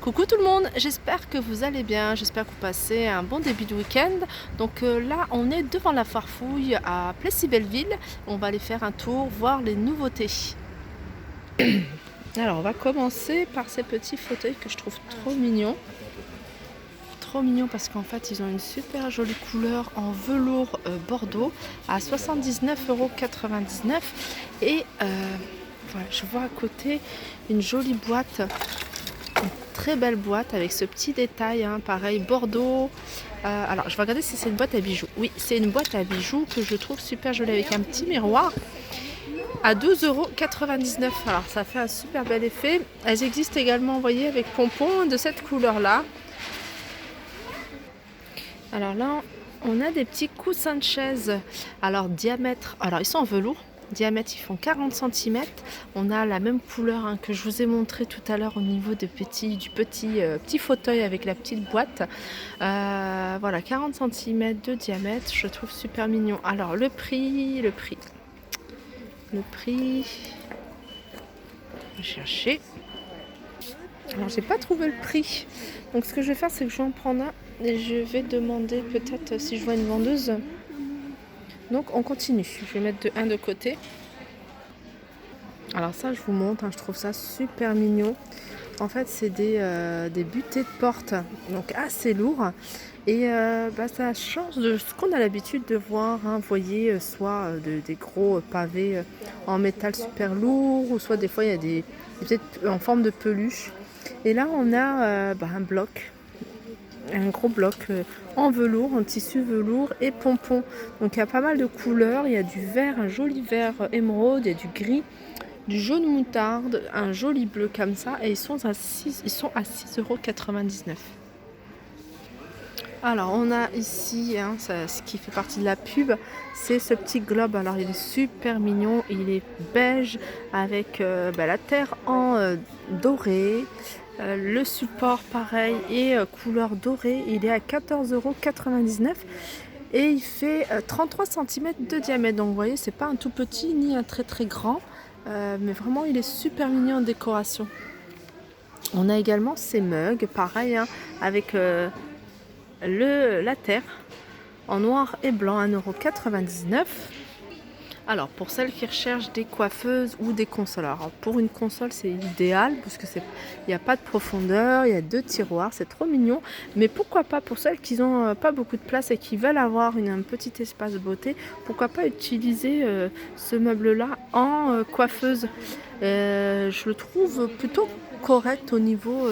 Coucou tout le monde, j'espère que vous allez bien, j'espère que vous passez un bon début de week-end. Donc là, on est devant la Farfouille à Plessis-Belleville. On va aller faire un tour, voir les nouveautés. Alors, on va commencer par ces petits fauteuils que je trouve trop mignons. Trop mignons parce qu'en fait, ils ont une super jolie couleur en velours bordeaux à 79,99 €. Et voilà, je vois à côté une jolie boîte. Très belle boîte avec ce petit détail, hein, pareil, bordeaux. Alors, je vais regarder si c'est une boîte à bijoux. Oui, c'est une boîte à bijoux que je trouve super jolie avec un petit miroir à 12,99 €. Alors, ça fait un super bel effet. Elles existent également, vous voyez, avec pompons de cette couleur-là. Alors là, on a des petits coussins de chaise. Alors, diamètre, alors ils sont en velours. Diamètre, ils font 40 cm. On a la même couleur, hein, que je vous ai montré tout à l'heure au niveau du petit fauteuil avec la petite boîte. Voilà, 40 cm de diamètre, je trouve super mignon. Alors le prix, on va chercher. Alors j'ai pas trouvé le prix. Donc ce que je vais faire, c'est que je vais en prendre un et je vais demander peut-être si je vois une vendeuse. Donc on continue. Je vais mettre un de côté. Alors ça, je vous montre, hein, je trouve ça super mignon. En fait, c'est des butées de porte, donc assez lourds. Et ça change de ce qu'on a l'habitude de voir, hein. Vous voyez, soit des gros pavés en métal super lourd, ou soit des fois il y a des peut-être en forme de peluche. Et là, on a un bloc. Un gros bloc en velours, en tissu velours et pompon. Donc il y a pas mal de couleurs. Il y a du vert, un joli vert émeraude, il y a du gris, du jaune moutarde, un joli bleu comme ça. Et ils sont à 6,99 €. Alors on a ici, hein, ce qui fait partie de la pub, c'est ce petit globe. Alors il est super mignon, il est beige avec la terre en doré. Le support pareil et couleur dorée, il est à 14,99 € et il fait 33 cm de diamètre. Donc vous voyez, c'est pas un tout petit ni un très très grand, mais vraiment il est super mignon en décoration. On a également ces mugs, pareil, hein, avec la terre en noir et blanc, 1,99 €. Alors, pour celles qui recherchent des coiffeuses ou des consoles. Alors, pour une console, c'est idéal parce que il n'y a pas de profondeur, il y a 2 tiroirs, c'est trop mignon. Mais pourquoi pas pour celles qui n'ont pas beaucoup de place et qui veulent avoir un petit espace beauté, pourquoi pas utiliser ce meuble-là en coiffeuse. Je le trouve plutôt correct au niveau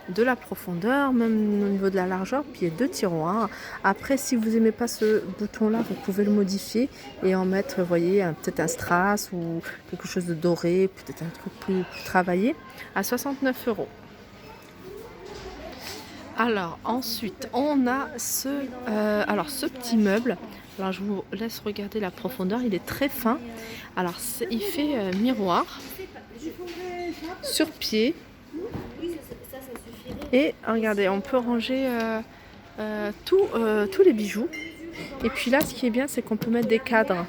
de la profondeur, même au niveau de la largeur, puis il y a 2 tiroirs. Après, si vous n'aimez pas ce bouton-là, vous pouvez le modifier et en mettre, vous voyez, peut-être un strass ou quelque chose de doré, peut-être un truc plus travaillé, à 69 €. Alors ensuite, on a ce petit meuble. Alors je vous laisse regarder la profondeur, il est très fin. Alors il fait miroir sur pied. Et regardez, on peut ranger tous les bijoux. Et puis là, ce qui est bien, c'est qu'on peut mettre des cadres.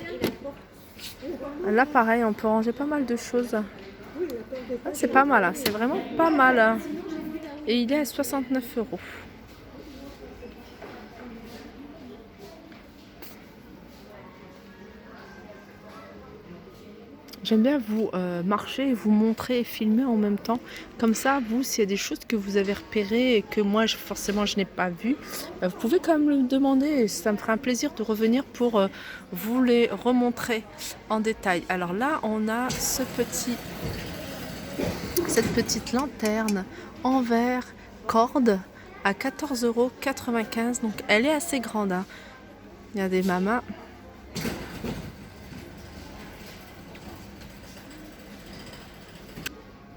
Là, pareil, on peut ranger pas mal de choses. Ah, c'est pas mal, hein, c'est vraiment pas mal, hein. Et il est à 69 €. J'aime bien vous marcher et vous montrer et filmer en même temps. Comme ça, vous, s'il y a des choses que vous avez repérées et que moi, forcément, je n'ai pas vues, vous pouvez quand même le demander et ça me fera un plaisir de revenir pour vous les remontrer en détail. Alors là, on a cette petite lanterne en verre corde à 14,95 €. Donc, elle est assez grande, hein. Il y a des mamas.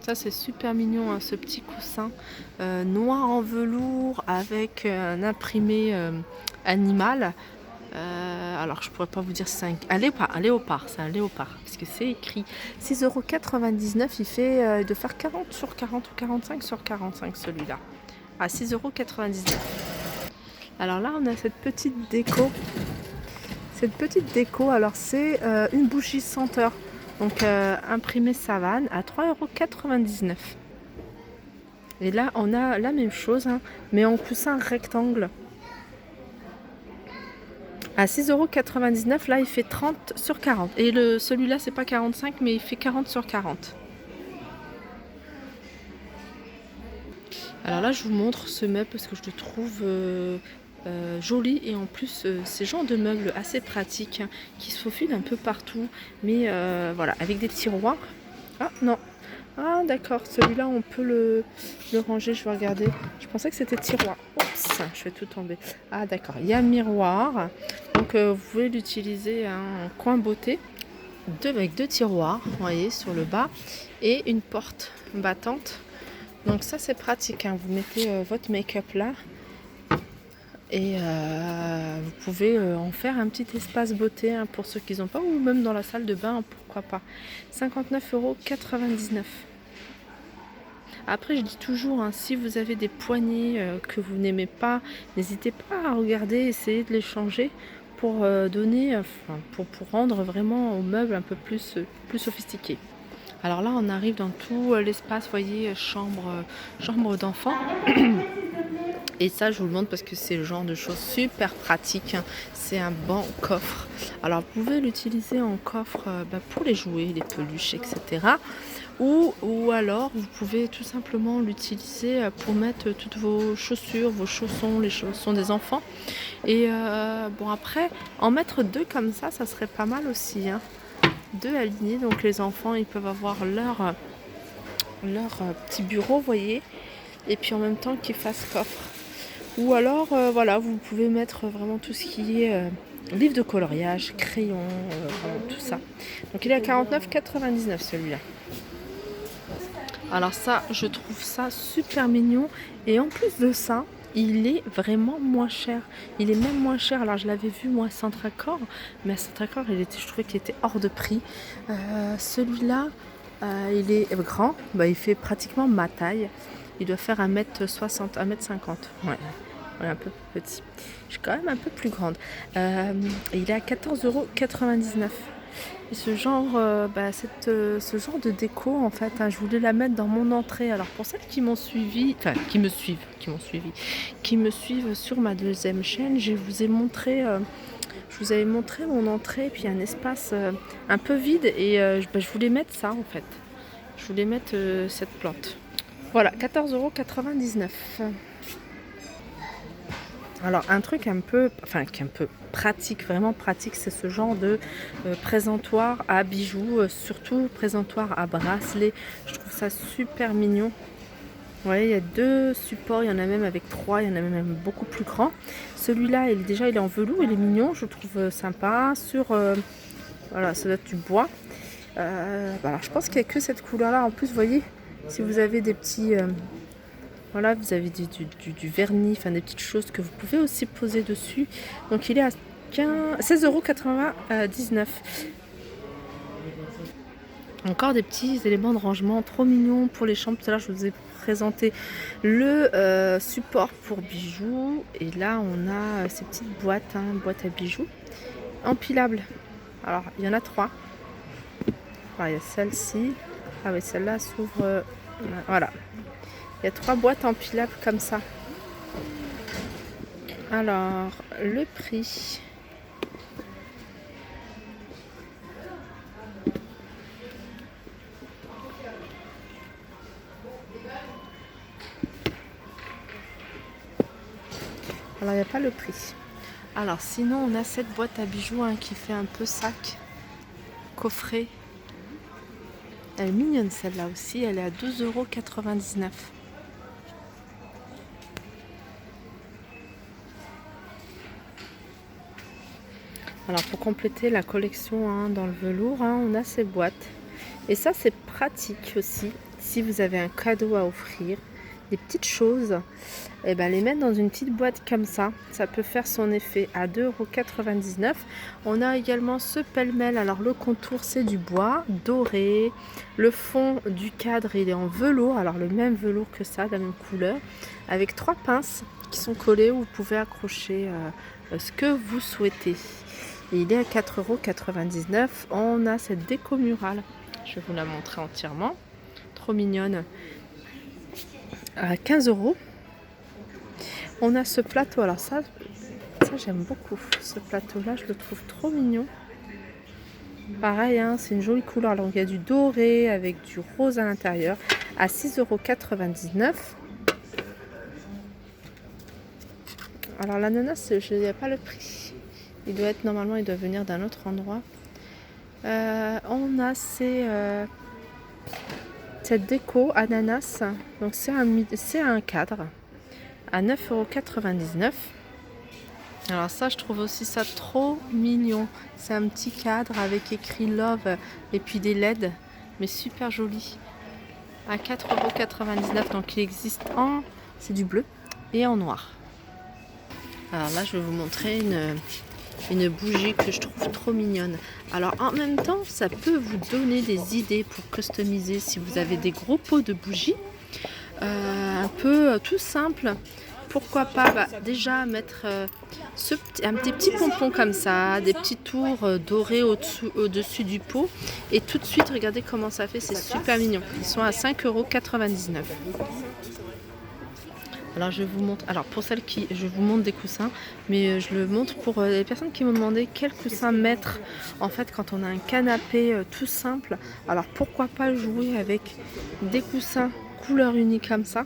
Ça, c'est super mignon, hein, ce petit coussin noir en velours avec un imprimé animal. Alors je pourrais pas vous dire si c'est un léopard, c'est un léopard parce que c'est écrit 6,99 €. Il fait de faire 40 sur 40 ou 45 sur 45 celui-là à 6,99 €. Alors là, on a cette petite déco. Alors c'est une bougie senteur. Donc imprimé savane à 3,99 €. Et là, on a la même chose, hein, mais en coussin rectangle. À 6,99 €, là, il fait 30 sur 40. Et celui-là, c'est pas 45, mais il fait 40 sur 40. Alors là, je vous montre ce meuble parce que je le trouve joli. Et en plus, c'est genre de meuble assez pratique, hein, qui se faufile un peu partout. Mais voilà, avec des tiroirs. Ah non. Ah d'accord, celui-là, on peut le ranger. Je vais regarder. Je pensais que c'était tiroir. Oups, je vais tout tomber. Ah d'accord, il y a un miroir. Donc vous pouvez l'utiliser en coin beauté. Avec deux tiroirs, vous voyez, sur le bas. Et une porte battante. Donc ça, c'est pratique, hein. Vous mettez votre make-up là. Et vous pouvez en faire un petit espace beauté, hein, pour ceux qui n'ont pas. Ou même dans la salle de bain, pourquoi pas. 59,99 €. Après, je dis toujours, hein, si vous avez des poignées que vous n'aimez pas, n'hésitez pas à regarder, essayer de les changer pour donner, enfin, pour rendre vraiment au meuble un peu plus sophistiqué. Alors là, on arrive dans tout l'espace, vous voyez, chambre d'enfant. Et ça, je vous le montre parce que c'est le genre de choses super pratiques, hein. C'est un banc coffre. Alors, vous pouvez l'utiliser en coffre pour les jouets, les peluches, etc. Ou alors, vous pouvez tout simplement l'utiliser pour mettre toutes vos chaussures, vos chaussons, les chaussons des enfants. Et bon, après, en mettre deux comme ça serait pas mal aussi, hein. Deux alignés, donc les enfants, ils peuvent avoir leur petit bureau, vous voyez. Et puis en même temps qu'ils fassent coffre. Ou alors, voilà, vous pouvez mettre vraiment tout ce qui est livre de coloriage, crayon, tout ça. Donc il est à 49,99 celui-là. Alors ça, je trouve ça super mignon. Et en plus de ça, il est vraiment moins cher. Il est même moins cher. Alors je l'avais vu moi à Centracor, mais à Centracor, je trouvais qu'il était hors de prix. Celui-là, il est grand. Il fait pratiquement ma taille. Il doit faire 1m60, 1m50. Ouais, un peu petit. Je suis quand même un peu plus grande. Il est à 14,99 €. Et ce genre de déco, en fait, hein, je voulais la mettre dans mon entrée. Alors pour celles qui m'ont suivi, enfin qui me suivent sur ma deuxième chaîne, je vous avais montré mon entrée, puis un espace un peu vide. Et je voulais mettre ça, en fait. Je voulais mettre cette plante. Voilà, 14,99 €. Alors un truc qui est un peu pratique, vraiment pratique, c'est ce genre de présentoir à bijoux, surtout présentoir à bracelets. Je trouve ça super mignon. Vous voyez, il y a deux supports, il y en a même avec trois, il y en a même beaucoup plus grand. Celui-là, il est en velours, il est mignon, je trouve sympa. Voilà, ça doit être du bois. Alors je pense qu'il n'y a que cette couleur-là. En plus, vous voyez, si vous avez des petits... voilà, vous avez du vernis, enfin des petites choses que vous pouvez aussi poser dessus. Donc il est à 16,99 €. Encore des petits éléments de rangement trop mignons pour les chambres. Tout à l'heure, je vous ai présenté le support pour bijoux. Et là, on a ces petites boîtes, hein, boîtes à bijoux empilables. Alors, il y en a trois. Alors, il y a celle-ci. Ah oui, celle-là s'ouvre. Voilà. Il y a trois boîtes empilables comme ça. Alors, le prix. Alors, il n'y a pas le prix. Alors, sinon, on a cette boîte à bijoux, hein, qui fait un peu sac, coffret. Elle est mignonne, celle-là aussi. Elle est à 12,99 €. Alors pour compléter la collection, hein, dans le velours, hein, on a ces boîtes. Et ça, c'est pratique aussi. Si vous avez un cadeau à offrir, des petites choses, et les mettre dans une petite boîte comme ça, ça peut faire son effet. À 2,99 €. On a également ce pêle-mêle. Alors le contour, c'est du bois doré. Le fond du cadre, il est en velours. Alors le même velours que ça, la même couleur. Avec trois pinces qui sont collées où vous pouvez accrocher ce que vous souhaitez. Et il est à 4,99 €. On a cette déco murale. Je vais vous la montrer entièrement. Trop mignonne. à 15 €. On a ce plateau, alors ça j'aime beaucoup. Ce plateau-là, je le trouve trop mignon. Pareil, hein, c'est une jolie couleur. Donc il y a du doré avec du rose à l'intérieur à 6,99 €. Alors l'ananas, il n'y a pas le prix. Il doit être normalement, il doit venir d'un autre endroit. On a cette déco ananas. Donc c'est un cadre à 9,99 €. Alors ça, je trouve aussi ça trop mignon. C'est un petit cadre avec écrit Love et puis des LED, mais super joli. À 4,99 €. Donc il existe c'est du bleu et en noir. Alors là, je vais vous montrer une bougie que je trouve trop mignonne. Alors en même temps, ça peut vous donner des idées pour customiser si vous avez des gros pots de bougies. Un peu tout simple. Pourquoi pas déjà mettre un petit pompon comme ça, des petits tours dorés au-dessus du pot. Et tout de suite, regardez comment ça fait, c'est super mignon. Ils sont à 5,99 €. Alors je vous montre, pour celles je vous montre des coussins, mais je le montre pour les personnes qui me demandaient quel coussin mettre en fait quand on a un canapé tout simple. Alors pourquoi pas jouer avec des coussins couleur unique comme ça,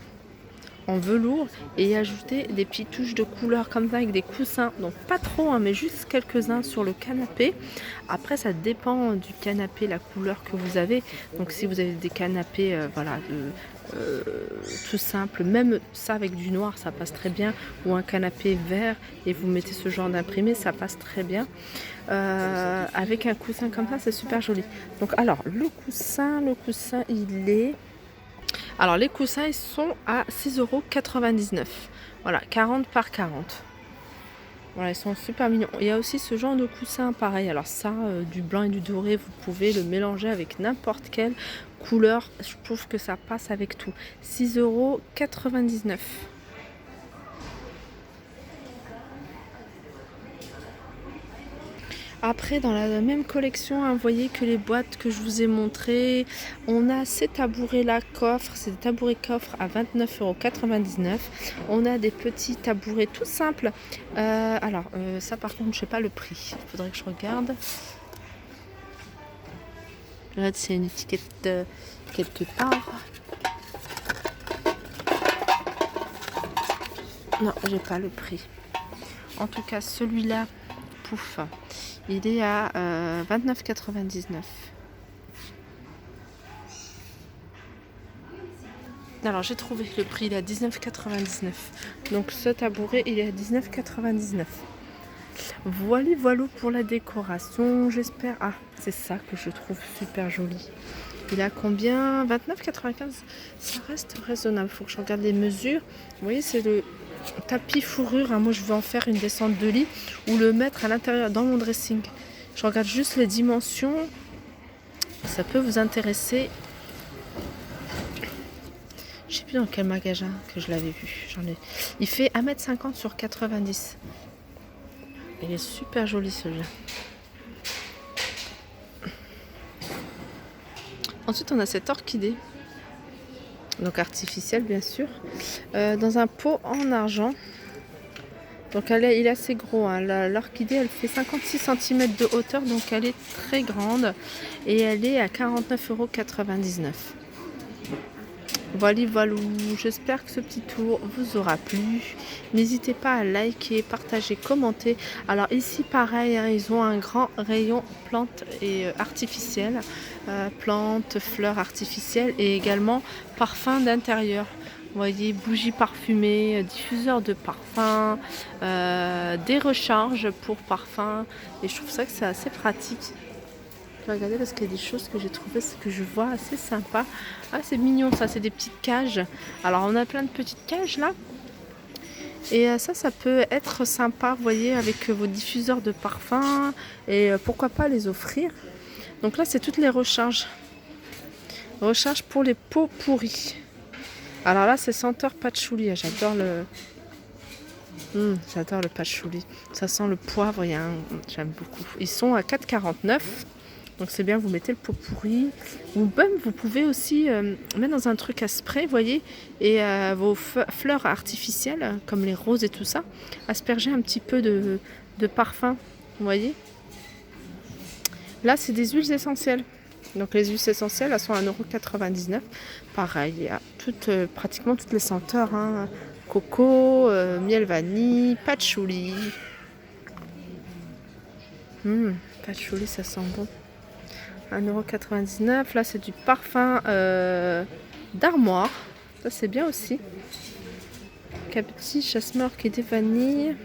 en velours, et ajouter des petites touches de couleur comme ça avec des coussins, donc pas trop hein, mais juste quelques-uns sur le canapé. Après ça dépend du canapé, la couleur que vous avez. Donc si vous avez des canapés tout simple, même ça avec du noir ça passe très bien, ou un canapé vert et vous mettez ce genre d'imprimé, ça passe très bien. Avec un coussin comme ça, c'est super joli. Donc alors le coussin il est... Alors les coussins ils sont à 6,99 €. Voilà, 40 par 40. Voilà, ils sont super mignons. Il y a aussi ce genre de coussin pareil. Alors ça, du blanc et du doré, vous pouvez le mélanger avec n'importe quelle couleur. Je trouve que ça passe avec tout. 6,99 €. Après, dans la même collection, hein, vous voyez que les boîtes que je vous ai montrées, on a ces tabourets-là coffres, c'est des tabourets coffres à 29,99 €. On a des petits tabourets tout simples. Ça par contre, je sais pas le prix. Il faudrait que je regarde. Là, c'est une étiquette quelque part. Non, j'ai pas le prix. En tout cas, celui-là, pouf, il est à 29,99 €. Alors j'ai trouvé le prix, il est à 19,99 €. Donc ce tabouret, il est à 19,99 €. Voilà pour la décoration. J'espère. Ah, c'est ça que je trouve super joli. Il a combien? 29,95 €. Ça reste raisonnable. Il faut que je regarde les mesures. Vous voyez, c'est le tapis fourrure. Hein. Moi, je veux en faire une descente de lit ou le mettre à l'intérieur dans mon dressing. Je regarde juste les dimensions. Ça peut vous intéresser. Je sais plus dans quel magasin que je l'avais vu. Il fait 1,50 m sur 90. Il est super joli celui-là. Ensuite, on a cette orchidée. Donc artificielle, bien sûr. Dans un pot en argent. Donc il est assez gros. Hein. L'orchidée, elle fait 56 cm de hauteur. Donc elle est très grande. Et elle est à 49,99 €. Voilà, j'espère que ce petit tour vous aura plu. N'hésitez pas à liker, partager, commenter. Alors ici pareil, hein, ils ont un grand rayon plantes et artificielles, plantes, fleurs artificielles et également parfums d'intérieur. Vous voyez, bougies parfumées, diffuseurs de parfums, des recharges pour parfums. Et je trouve ça que c'est assez pratique. Je vais regarder parce qu'il y a des choses que j'ai trouvées, que je vois assez sympa. Ah, c'est mignon ça, c'est des petites cages. Alors on a plein de petites cages là. Et ça peut être sympa, vous voyez, avec vos diffuseurs de parfum. Et pourquoi pas les offrir. Donc là, c'est toutes les recharges. Recharge pour les pots pourris. Alors là, c'est senteur patchouli. J'adore le patchouli. Ça sent le poivre, j'aime beaucoup. Ils sont à 4,49 €. Donc c'est bien, vous mettez le pot pourri. Ou même vous pouvez aussi mettre dans un truc à spray, vous voyez, et vos fleurs artificielles, comme les roses et tout ça, asperger un petit peu de parfum, vous voyez. Là, c'est des huiles essentielles. Donc les huiles essentielles, elles sont à 1,99 €. Pareil, il y a pratiquement toutes les senteurs. Hein. Coco, miel vanille, patchouli. Patchouli, ça sent bon. 1,99 €. Là, c'est du parfum d'armoire. Ça, c'est bien aussi. Petit jasmin, orchidée, vanille.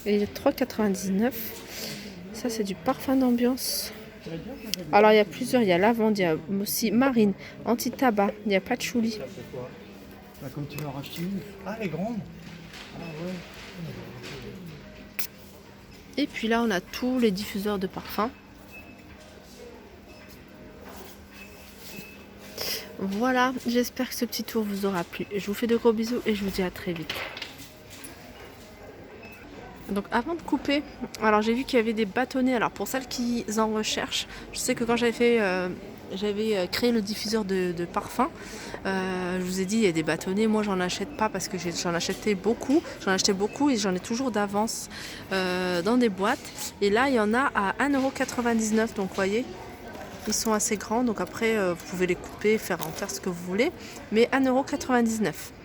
Et 3,99 €. Ça, c'est du parfum d'ambiance. Alors, il y a plusieurs. Il y a lavande, il y a aussi marine, anti-tabac. Il y a patchouli. Comme tu m'as racheté une. Ah, elle est grande. Ah ouais. Et puis là, on a tous les diffuseurs de parfums. Voilà, j'espère que ce petit tour vous aura plu. Je vous fais de gros bisous et je vous dis à très vite. Donc avant de couper, alors j'ai vu qu'il y avait des bâtonnets. Alors pour celles qui en recherchent, je sais que quand j'avais créé le diffuseur de parfum, je vous ai dit il y a des bâtonnets. Moi j'en achète pas parce que j'en achetais beaucoup. J'en achetais beaucoup et j'en ai toujours d'avance dans des boîtes. Et là il y en a à 1,99 €. Donc vous voyez, ils sont assez grands. Donc après vous pouvez les couper, en faire ce que vous voulez. Mais 1,99 €.